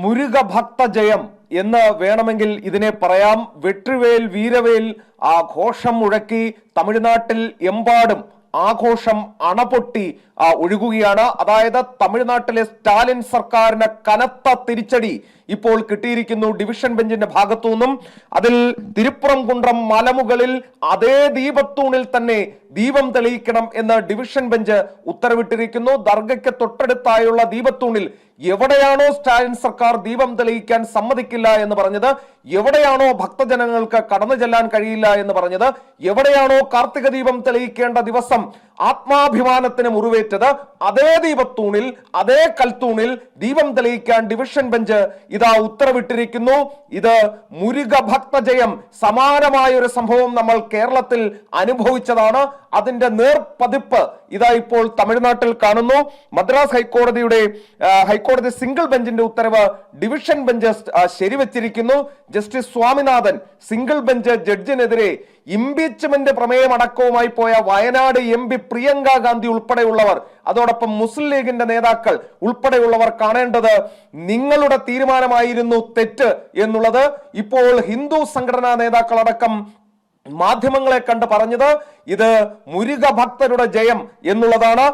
മുരുക ഭക്ത ജയം എന്ന് വേണമെങ്കിൽ ഇതിനെ പറയാം. വെട്രിവേൽ വീരവേൽ ഘോഷം മുഴക്കി തമിഴ്നാട്ടിൽ എമ്പാടും ആഘോഷം അണപൊട്ടി ഒഴുകുകയാണ്. അതായത് തമിഴ്നാട്ടിലെ സ്റ്റാലിൻ സർക്കാരിന് കനത്ത തിരിച്ചടി ഇപ്പോൾ കിട്ടിയിരിക്കുന്നു ഡിവിഷൻ ബെഞ്ചിന്റെ ഭാഗത്തു നിന്നും. അതിൽ തിരുപ്പുറംകുണ്ട്രം മലമുകളിൽ അതേ ദീപത്തൂണിൽ തന്നെ ദീപം തെളിയിക്കണം എന്ന് ഡിവിഷൻ ബെഞ്ച് ഉത്തരവിട്ടിരിക്കുന്നു. ദർഗയ്ക്ക് തൊട്ടടുത്തായുള്ള ദീപത്തൂണിൽ എവിടെയാണോ സ്റ്റാലിൻ സർക്കാർ ദീപം തെളിയിക്കാൻ സമ്മതിക്കില്ല എന്ന് പറഞ്ഞത്, എവിടെയാണോ ഭക്തജനങ്ങൾക്ക് കടന്നു ചെല്ലാൻ കഴിയില്ല എന്ന് പറഞ്ഞത്, എവിടെയാണോ കാർത്തിക ദീപം തെളിയിക്കേണ്ട ദിവസം ആത്മാഭിമാനത്തിന് മുറിവേറ്റത്, അതേ ദീപത്തൂണിൽ അതേ കൽത്തൂണിൽ ദീപം തെളിയിക്കാൻ ഡിവിഷൻ ബെഞ്ച് ഇതാ ഉത്തരവിട്ടിരിക്കുന്നു. ഇത് മുരുക ഭക്തജയം. സമാനമായ ഒരു സംഭവം നമ്മൾ കേരളത്തിൽ അനുഭവിച്ചതാണ്. അതിന്റെ നേർപതിപ്പ് ഇതാ ഇപ്പോൾ തമിഴ്നാട്ടിൽ കാണുന്നു. മദ്രാസ് ഹൈക്കോടതി സിംഗിൾ ബെഞ്ചിന്റെ ഉത്തരവ് ഡിവിഷൻ ബെഞ്ച് ശരിവച്ചിരിക്കുന്നു. ജസ്റ്റിസ് സ്വാമിനാഥൻ സിംഗിൾ ബെഞ്ച് ജഡ്ജിനെതിരെ ഇംപീച്ച്മെന്റ് പ്രമേയം അടക്കവുമായി പോയ വയനാട് MP പ്രിയങ്ക ഗാന്ധി ഉൾപ്പെടെയുള്ളവർ, അതോടൊപ്പം മുസ്ലിം ലീഗിന്റെ നേതാക്കൾ ഉൾപ്പെടെയുള്ളവർ കാണേണ്ടത് നിങ്ങളുടെ തീരുമാനമായിരുന്നു തെറ്റ് എന്നുള്ളത്. ഇപ്പോൾ ഹിന്ദു സംഘടനാ നേതാക്കളടക്കം മാധ്യമങ്ങളെ കണ്ട് പറഞ്ഞത് ഇത് മുരുക ഭക്തരുടെ ജയം എന്നുള്ളതാണ്.